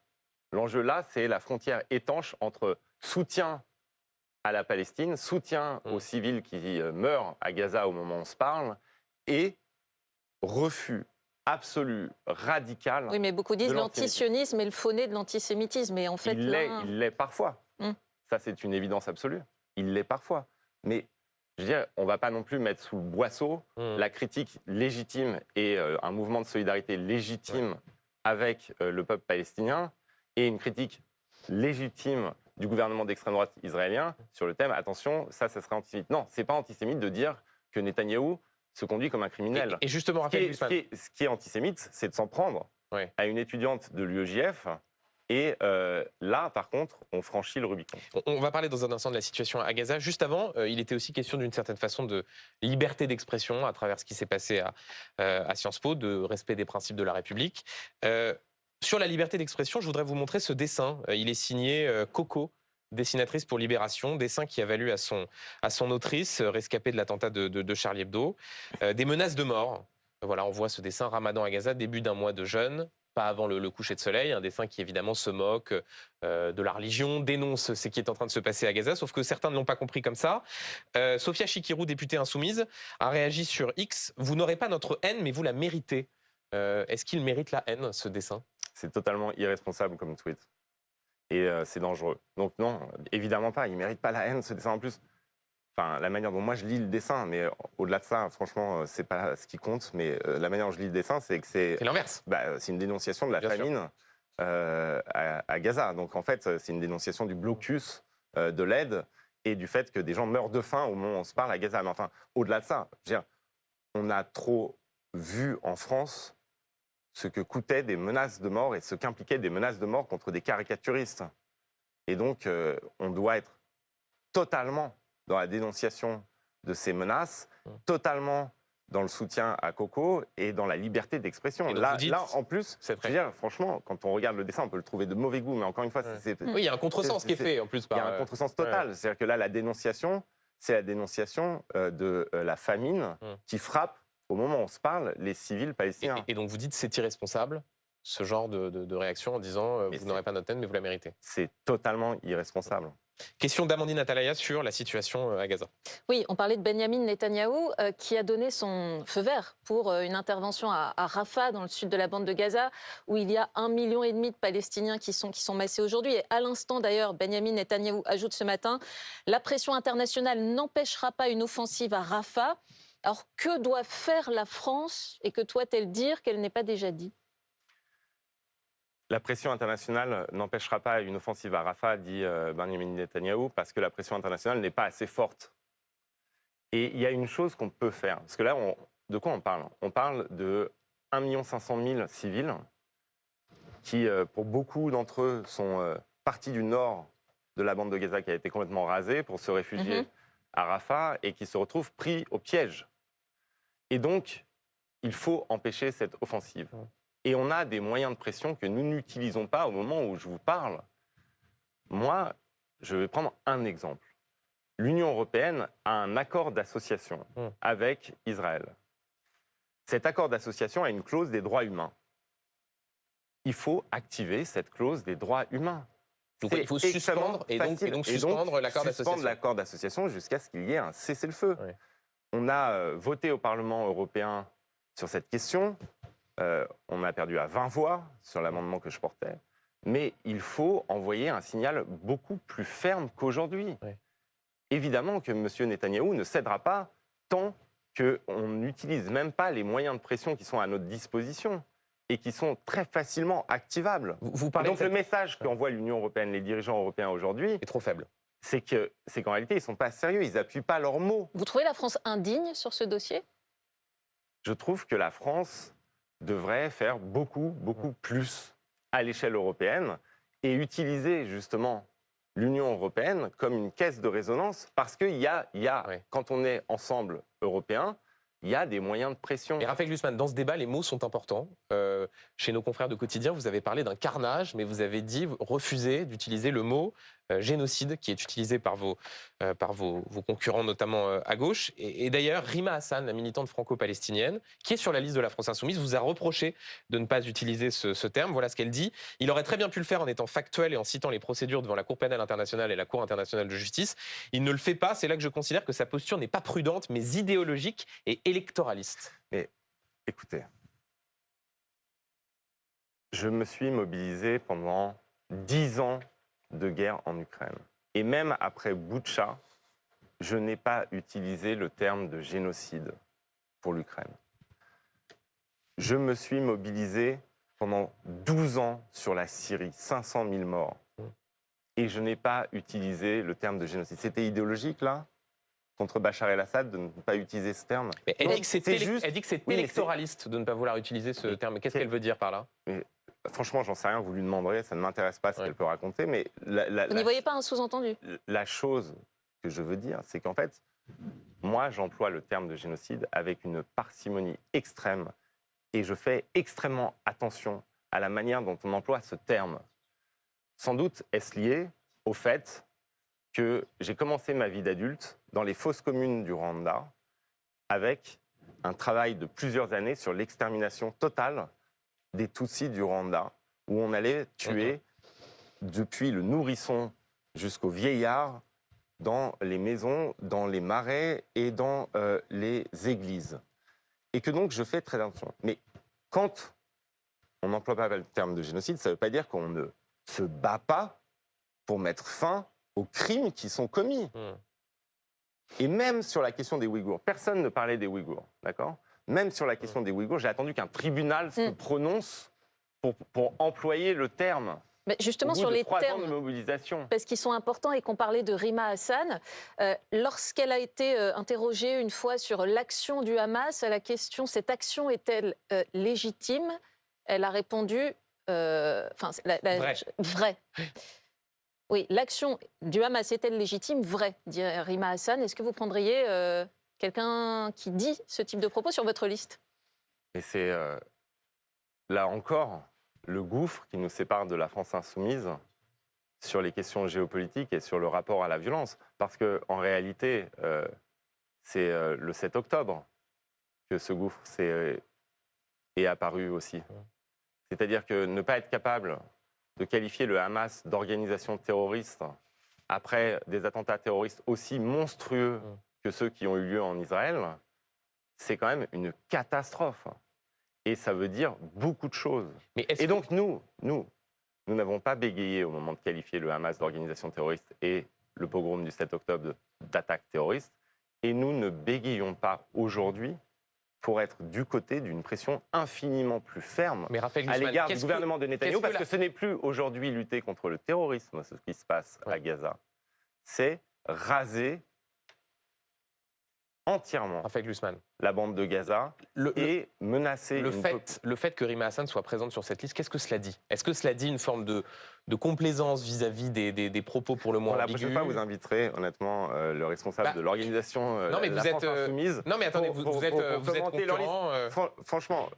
L'enjeu là, c'est la frontière étanche entre soutien à la Palestine, soutien aux civils qui meurent à Gaza au moment où on se parle, et refus absolu, radical. Oui, mais beaucoup disent l'antisionisme est le faux nez de l'antisémitisme. Et en fait, il l'est parfois. Ça, c'est une évidence absolue. Il l'est parfois. Mais je veux dire, on ne va pas non plus mettre sous le boisseau la critique légitime et un mouvement de solidarité légitime avec le peuple palestinien, et une critique légitime du gouvernement d'extrême droite israélien sur le thème, attention, ça serait antisémite. Non, c'est pas antisémite de dire que Netanyahou se conduit comme un criminel. Et justement, Raphaël Glucksmann, ce qui est antisémite, c'est de s'en prendre à une étudiante de l'UEJF. Et là, par contre, on franchit le Rubicon. On va parler dans un instant de la situation à Gaza. Juste avant, il était aussi question d'une certaine façon de liberté d'expression à travers ce qui s'est passé à Sciences Po, de respect des principes de la République. Sur la liberté d'expression, je voudrais vous montrer ce dessin. Il est signé Coco, dessinatrice pour Libération, dessin qui a valu à son autrice, rescapée de l'attentat de Charlie Hebdo, des menaces de mort. Voilà, on voit ce dessin, Ramadan à Gaza, début d'un mois de jeûne. pas avant le coucher de soleil, un dessin qui évidemment se moque de la religion, dénonce ce qui est en train de se passer à Gaza, sauf que certains ne l'ont pas compris comme ça. Sophia Chikirou, députée insoumise, a réagi sur X. Vous n'aurez pas notre haine, mais vous la méritez. Est-ce qu'il mérite la haine, ce dessin? C'est totalement irresponsable comme tweet. Et c'est dangereux. Donc non, évidemment pas. Il ne mérite pas la haine, ce dessin en plus. Enfin, la manière dont moi je lis le dessin, mais au-delà de ça, franchement, c'est pas ce qui compte. Mais la manière dont je lis le dessin, c'est que c'est l'inverse. C'est une dénonciation de la famine à Gaza. Donc en fait, c'est une dénonciation du blocus de l'aide et du fait que des gens meurent de faim au moment où on se parle à Gaza. Mais enfin, au-delà de ça, je veux dire, on a trop vu en France ce que coûtaient des menaces de mort et ce qu'impliquaient des menaces de mort contre des caricaturistes. Et donc, on doit être totalement dans la dénonciation de ces menaces, totalement dans le soutien à Coco et dans la liberté d'expression. Là, en plus, je veux dire, franchement, quand on regarde le dessin, on peut le trouver de mauvais goût, mais encore une fois, c'est... Oui, il y a un contresens qui est fait, en plus. Il y a un contresens total. C'est-à-dire que là, la dénonciation, c'est la dénonciation de la famine qui frappe, au moment où on se parle, les civils palestiniens. Et donc, vous dites c'est irresponsable, ce genre de réaction en disant vous n'aurez pas notre haine, mais vous la méritez. C'est totalement irresponsable. Question d'Amandine Atalaya sur la situation à Gaza. Oui, on parlait de Benyamin Netanyahou qui a donné son feu vert pour une intervention à Rafah, dans le sud de la bande de Gaza, où il y a 1,5 million de Palestiniens qui sont massés aujourd'hui. Et à l'instant d'ailleurs, Benyamin Netanyahou ajoute ce matin « La pression internationale n'empêchera pas une offensive à Rafah ». Alors que doit faire la France et que doit-elle dire qu'elle n'est pas déjà dit ? La pression internationale n'empêchera pas une offensive à Rafah, dit Benyamin Netanyahou, parce que la pression internationale n'est pas assez forte. Et il y a une chose qu'on peut faire. Parce que là, de quoi on parle? On parle de 1 500 000 civils qui, pour beaucoup d'entre eux, sont partis du nord de la bande de Gaza qui a été complètement rasée pour se réfugier à Rafah et qui se retrouvent pris au piège. Et donc, il faut empêcher cette offensive. Et on a des moyens de pression que nous n'utilisons pas au moment où je vous parle. Moi, je vais prendre un exemple. L'Union européenne a un accord d'association avec Israël. Cet accord d'association a une clause des droits humains. Il faut activer cette clause des droits humains. Donc il faut suspendre et donc suspendre l'accord d'association. Suspendre l'accord d'association jusqu'à ce qu'il y ait un cessez-le-feu. Oui. On a voté au Parlement européen sur cette question. On a perdu à 20 voix sur l'amendement que je portais. Mais il faut envoyer un signal beaucoup plus ferme qu'aujourd'hui. Oui. Évidemment que M. Netanyahou ne cédera pas tant qu'on n'utilise même pas les moyens de pression qui sont à notre disposition et qui sont très facilement activables. Vous parlez donc le message qu'envoie l'Union européenne, les dirigeants européens aujourd'hui, est trop faible. C'est qu'en réalité, ils ne sont pas sérieux, ils n'appuient pas leurs mots. Vous trouvez la France indigne sur ce dossier? Je trouve que la France devrait faire beaucoup plus à l'échelle européenne et utiliser justement l'Union européenne comme une caisse de résonance parce qu'il y a quand on est ensemble européens, il y a des moyens de pression. Et Raphaël Glucksmann, dans ce débat, les mots sont importants. Chez nos confrères de Quotidien, vous avez parlé d'un carnage, mais vous avez refusé d'utiliser le mot génocide qui est utilisé par vos concurrents, notamment à gauche. Et d'ailleurs, Rima Hassan, la militante franco-palestinienne, qui est sur la liste de la France Insoumise, vous a reproché de ne pas utiliser ce terme. Voilà ce qu'elle dit. Il aurait très bien pu le faire en étant factuel et en citant les procédures devant la Cour pénale internationale et la Cour internationale de justice. Il ne le fait pas. C'est là que je considère que sa posture n'est pas prudente, mais idéologique et électoraliste. Mais écoutez, je me suis mobilisé pendant 10 ans de guerre en Ukraine. Et même après Boutcha, je n'ai pas utilisé le terme de génocide pour l'Ukraine. Je me suis mobilisé pendant 12 ans sur la Syrie, 500 000 morts. Et je n'ai pas utilisé le terme de génocide. C'était idéologique, là, contre Bachar el-Assad, de ne pas utiliser ce terme? Mais elle dit que c'est électoraliste de ne pas vouloir utiliser ce terme. Qu'est-ce qu'elle veut dire par là? Franchement, j'en sais rien, vous lui demanderez, ça ne m'intéresse pas ce qu'elle peut raconter, mais... Vous n'y voyez pas un sous-entendu? La chose que je veux dire, c'est qu'en fait, moi, j'emploie le terme de génocide avec une parcimonie extrême et je fais extrêmement attention à la manière dont on emploie ce terme. Sans doute est-ce lié au fait que j'ai commencé ma vie d'adulte dans les fosses communes du Rwanda avec un travail de plusieurs années sur l'extermination totale des Tutsis du Rwanda, où on allait tuer depuis le nourrisson jusqu'au vieillard dans les maisons, dans les marais et dans les églises. Et que donc je fais très attention. Mais quand on n'emploie pas le terme de génocide, ça ne veut pas dire qu'on ne se bat pas pour mettre fin aux crimes qui sont commis. Et même sur la question des Ouïghours, personne ne parlait des Ouïghours, d'accord ? Même sur la question des Ouïghours, j'ai attendu qu'un tribunal se prononce pour employer le terme. Mais justement, sur les termes, de mobilisation. Parce qu'ils sont importants et qu'on parlait de Rima Hassan, lorsqu'elle a été interrogée une fois sur l'action du Hamas, à la question « cette action est-elle légitime ?», elle a répondu vrai. Oui, l'action du Hamas est-elle légitime? Vrai, dit Rima Hassan. Est-ce que vous prendriez quelqu'un qui dit ce type de propos sur votre liste? Et c'est là encore le gouffre qui nous sépare de la France insoumise sur les questions géopolitiques et sur le rapport à la violence. Parce qu'en réalité, c'est le 7 octobre que ce gouffre est apparu aussi. C'est-à-dire que ne pas être capable de qualifier le Hamas d'organisation terroriste après des attentats terroristes aussi monstrueux que ceux qui ont eu lieu en Israël, c'est quand même une catastrophe. Et ça veut dire beaucoup de choses. Et donc nous n'avons pas bégayé au moment de qualifier le Hamas d'organisation terroriste et le pogrom du 7 octobre d'attaque terroriste. Et nous ne bégayons pas aujourd'hui pour être du côté d'une pression infiniment plus ferme à l'égard du gouvernement de Netanyahou, parce que ce n'est plus aujourd'hui lutter contre le terrorisme, ce qui se passe à Gaza, c'est raser entièrement la bande de Gaza et menacer... Le fait que Rima Hassan soit présente sur cette liste, qu'est-ce que cela dit? Est-ce que cela dit une forme de complaisance vis-à-vis des propos pour le moins ambigus? La prochaine fois, vous inviterez honnêtement le responsable de l'organisation non, mais la France Insoumise. Non mais attendez, vous êtes concurrent. Franchement,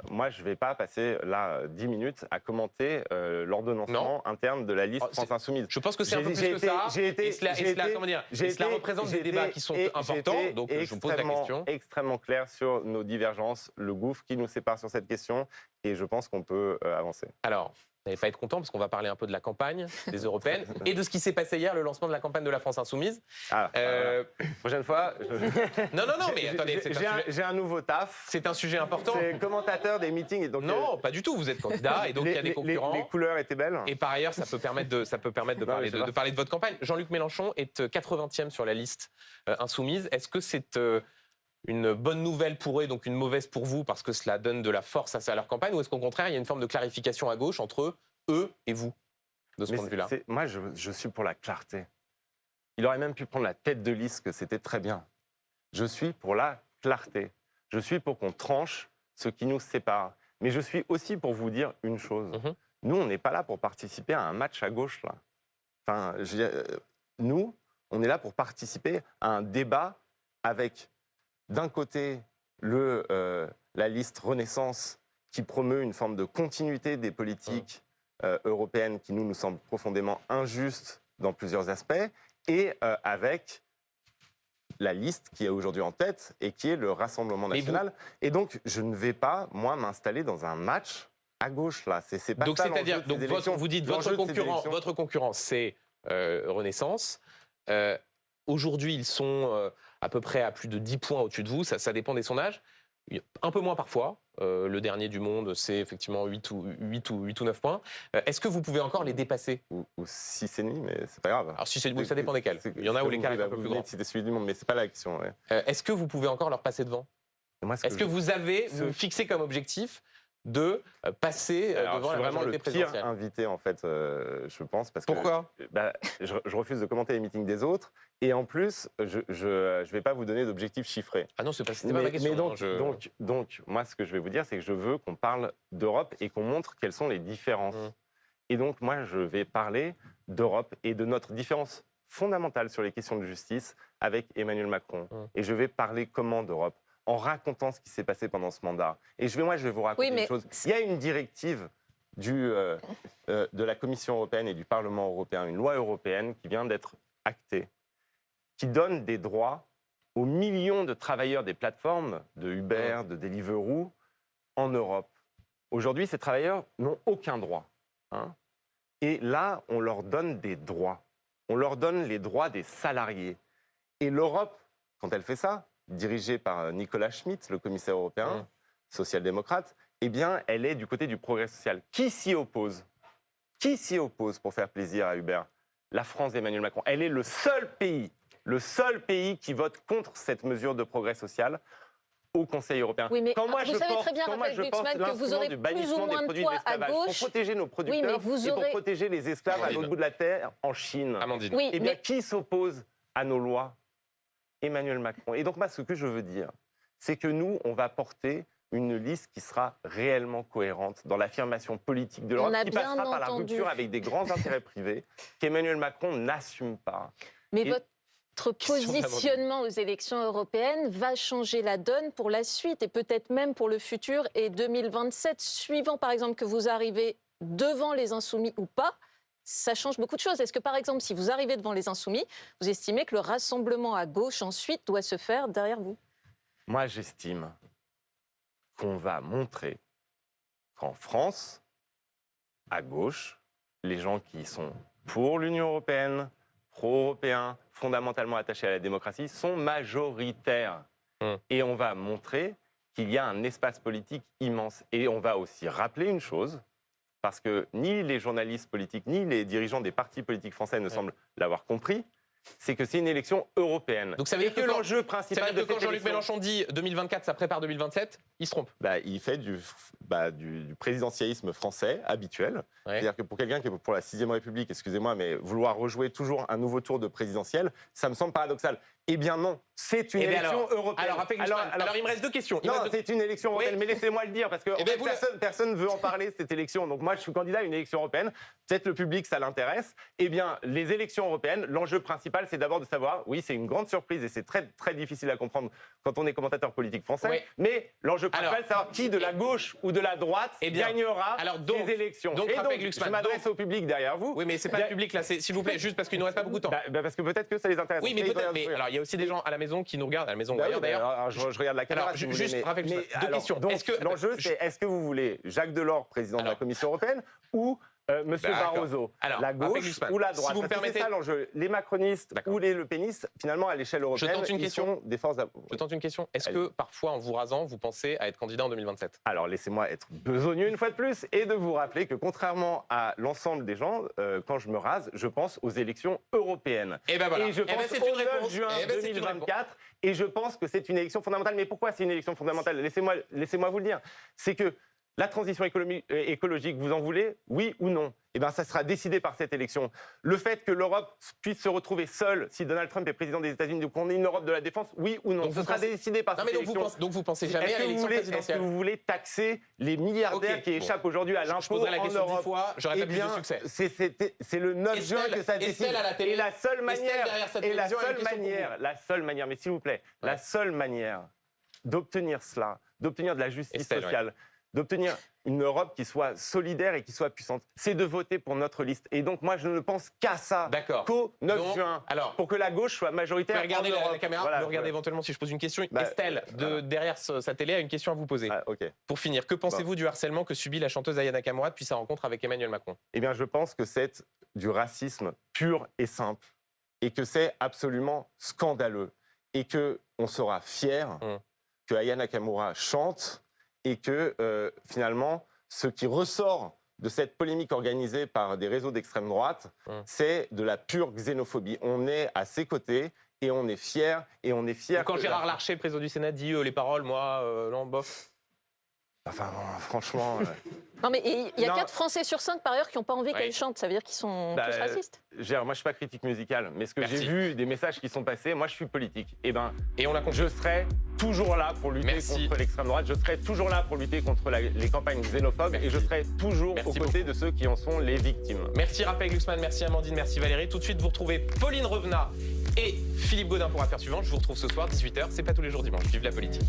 moi je ne vais pas passer là 10 minutes à commenter l'ordonnancement interne de la liste France Insoumise. Je pense que c'est un peu plus que ça. Et cela représente des débats qui sont importants. Donc je vous pose la question. Extrêmement clair sur nos divergences, le gouffre qui nous sépare sur cette question, et je pense qu'on peut avancer. Alors, vous n'allez pas être content parce qu'on va parler un peu de la campagne des européennes et de ce qui s'est passé hier, le lancement de la campagne de la France Insoumise. Prochaine fois. Non, mais attendez. J'ai un nouveau taf. C'est un sujet important. C'est commentateur des meetings. Et donc, non, pas du tout. Vous êtes candidat et donc il y a des concurrents. Les couleurs étaient belles. Et par ailleurs, ça peut permettre de parler de votre campagne. Jean-Luc Mélenchon est 80e sur la liste insoumise. Est-ce que c'est une bonne nouvelle pour eux, donc une mauvaise pour vous, parce que cela donne de la force à leur campagne, ou est-ce qu'au contraire, il y a une forme de clarification à gauche entre eux et vous, de ce point de vue-là? Moi, je suis pour la clarté. Il aurait même pu prendre la tête de liste, que c'était très bien. Je suis pour la clarté. Je suis pour qu'on tranche ce qui nous sépare. Mais je suis aussi pour vous dire une chose. Nous, on n'est pas là pour participer à un match à gauche, là. Enfin, nous, on est là pour participer à un débat avec... D'un côté, la liste Renaissance qui promeut une forme de continuité des politiques européennes qui nous semblent profondément injustes dans plusieurs aspects, et avec la liste qui est aujourd'hui en tête et qui est le Rassemblement national. Et donc, je ne vais pas, moi, m'installer dans un match à gauche, là. C'est pas donc, ça c'est-à-dire, vous dites votre concurrent, c'est Renaissance. Aujourd'hui, ils sont à peu près à plus de 10 points au-dessus de vous, ça dépend des sondages. Un peu moins parfois. Le dernier du Monde, c'est effectivement 8 ou 9 points. Est-ce que vous pouvez encore les dépasser? Ou 6,5, mais c'est pas grave. Alors 6,5, ça dépend desquels. Il y en a où l'écart est un peu plus grand. C'est celui du Monde, mais c'est pas la question. Ouais. Est-ce que vous pouvez encore leur passer devant? Est-ce que vous avez fixé comme objectif de passer devant la majorité présidentielle? Je suis vraiment le pire invité, en fait, je pense. Pourquoi? Je refuse de commenter les meetings des autres. Et en plus, je ne vais pas vous donner d'objectifs chiffrés. Ah non, c'était pas ma question. Donc, moi, ce que je vais vous dire, c'est que je veux qu'on parle d'Europe et qu'on montre quelles sont les différences. Et donc, moi, je vais parler d'Europe et de notre différence fondamentale sur les questions de justice avec Emmanuel Macron. Et je vais parler comment d'Europe, en racontant ce qui s'est passé pendant ce mandat. Et je vais vous raconter une chose. Il y a une directive de la Commission européenne et du Parlement européen, une loi européenne qui vient d'être actée, qui donne des droits aux millions de travailleurs des plateformes de Uber, de Deliveroo, en Europe. Aujourd'hui, ces travailleurs n'ont aucun droit. Hein. Et là, on leur donne des droits. On leur donne les droits des salariés. Et l'Europe, quand elle fait ça, dirigée par Nicolas Schmit, le commissaire européen, social-démocrate, eh bien, elle est du côté du progrès social. Qui s'y oppose? Qui s'y oppose pour faire plaisir à Hubert? La France d'Emmanuel Macron. Elle est le seul pays qui vote contre cette mesure de progrès social au Conseil européen. Oui, mais vous savez très bien, Raphaël Glucksmann, que vous aurez plus ou moins de poids à gauche. Pour protéger nos producteurs et pour protéger les esclaves à l'autre bout de la terre, en Chine. Amandine. Oui, eh bien, qui s'oppose à nos lois? Emmanuel Macron. Et donc, moi, ce que je veux dire, c'est que nous, on va porter une liste qui sera réellement cohérente dans l'affirmation politique de l'Europe, qui passera par la rupture avec des grands intérêts privés qu'Emmanuel Macron n'assume pas. Mais votre positionnement aux élections européennes va changer la donne pour la suite et peut-être même pour le futur et 2027, suivant par exemple que vous arrivez devant les Insoumis ou pas. Ça change beaucoup de choses. Est-ce que, par exemple, si vous arrivez devant les Insoumis, vous estimez que le rassemblement à gauche, ensuite, doit se faire derrière vous? Moi, j'estime qu'on va montrer qu'en France, à gauche, les gens qui sont pour l'Union européenne, pro-européens, fondamentalement attachés à la démocratie, sont majoritaires. Et on va montrer qu'il y a un espace politique immense. Et on va aussi rappeler une chose, parce que ni les journalistes politiques, ni les dirigeants des partis politiques français ne semblent l'avoir compris, c'est que c'est une élection européenne. Donc ça veut dire que l'enjeu principal de quand Jean-Luc Mélenchon dit 2024, ça prépare 2027, il se trompe. Il fait du présidentialisme français habituel. C'est-à-dire que pour quelqu'un qui est pour la 6e République, excusez-moi, mais vouloir rejouer toujours un nouveau tour de présidentiel, ça me semble paradoxal. Eh bien non, c'est une élection européenne. Alors, il me reste deux questions. C'est une élection européenne, mais laissez-moi le dire, parce que personne ne veut en parler de cette élection. Donc moi, je suis candidat à une élection européenne. Peut-être le public, ça l'intéresse. Eh bien, les élections européennes, l'enjeu principal, c'est d'abord de savoir, oui, c'est une grande surprise et c'est très, très difficile à comprendre quand on est commentateur politique français, mais l'enjeu principal, c'est savoir qui, de la gauche ou de la droite, gagnera ces élections. Donc, je m'adresse au public derrière vous. Oui, mais c'est pas le public, là, s'il vous plaît, juste parce qu'il ne nous reste pas beaucoup de temps. Parce que peut-être que ça les intéresse. Oui, mais peut-être. Mais alors, il y a aussi des gens à la maison qui nous regardent, à la maison ou ailleurs d'ailleurs. Je regarde la caméra. Alors, juste, deux questions. L'enjeu, c'est est-ce que vous voulez Jacques Delors, président de la Commission européenne, ou Monsieur Barroso, la gauche ou la droite? Si vous me permettez, c'est ça l'enjeu. Les macronistes ou les lepénistes, finalement, à l'échelle européenne, ils sont des forces. Je tente une question. Est-ce que parfois, en vous rasant, vous pensez à être candidat en 2027? Alors, laissez-moi être besogneux une fois de plus et de vous rappeler que, contrairement à l'ensemble des gens, quand je me rase, je pense aux élections européennes. Et ben voilà. Et je pense au 9 juin 2024. Et je pense que c'est une élection fondamentale. Mais pourquoi c'est une élection fondamentale? Laissez-moi vous le dire. C'est que la transition écologique, vous en voulez, oui ou non? Eh bien, ça sera décidé par cette élection. Le fait que l'Europe puisse se retrouver seule si Donald Trump est président des États-Unis, donc on est une Europe de la défense, oui ou non? Donc ça sera décidé par cette élection. Donc vous pensez jamais à l'élection présidentielle? Est-ce que vous voulez taxer les milliardaires qui échappent aujourd'hui à l'impôt en Europe? 10 fois, j'aurais pas plus de succès. C'est le 9 juin que ça décide. Et la seule manière, mais s'il vous plaît, la seule manière d'obtenir cela, d'obtenir de la justice sociale, d'obtenir une Europe qui soit solidaire et qui soit puissante, c'est de voter pour notre liste. Et donc moi, je ne pense qu'à ça, qu'au 9 juin, pour que la gauche soit majoritaire. Vous pouvez regarder la caméra, vous regardez éventuellement si je pose une question. Estelle, derrière sa télé, a une question à vous poser. Pour finir, que pensez-vous du harcèlement que subit la chanteuse Aya Nakamura depuis sa rencontre avec Emmanuel Macron? Eh bien, je pense que c'est du racisme pur et simple, et que c'est absolument scandaleux, et qu'on sera fiers que Aya Nakamura chante, et que finalement, ce qui ressort de cette polémique organisée par des réseaux d'extrême droite, c'est de la pure xénophobie. On est à ses côtés et on est fiers. Quand Gérard Larcher, le président du Sénat, dit les paroles, moi, non, bof. Enfin, franchement... Non, mais il y a 4 Français sur 5, par ailleurs, qui n'ont pas envie qu'elle chante. Ça veut dire qu'ils sont tous racistes. Moi, je ne suis pas critique musicale, mais ce que j'ai vu, des messages qui sont passés, moi, je suis politique. Je serai toujours là pour lutter contre l'extrême droite. Je serai toujours là pour lutter contre les campagnes xénophobes. Et je serai toujours aux côtés de ceux qui en sont les victimes. Merci Raphaël Glucksmann, merci Amandine, merci Valérie. Tout de suite, vous retrouvez Pauline Revenat et Philippe Gaudin pour Affaires suivantes. Je vous retrouve ce soir, 18h. C'est pas tous les jours dimanche. Vive la politique.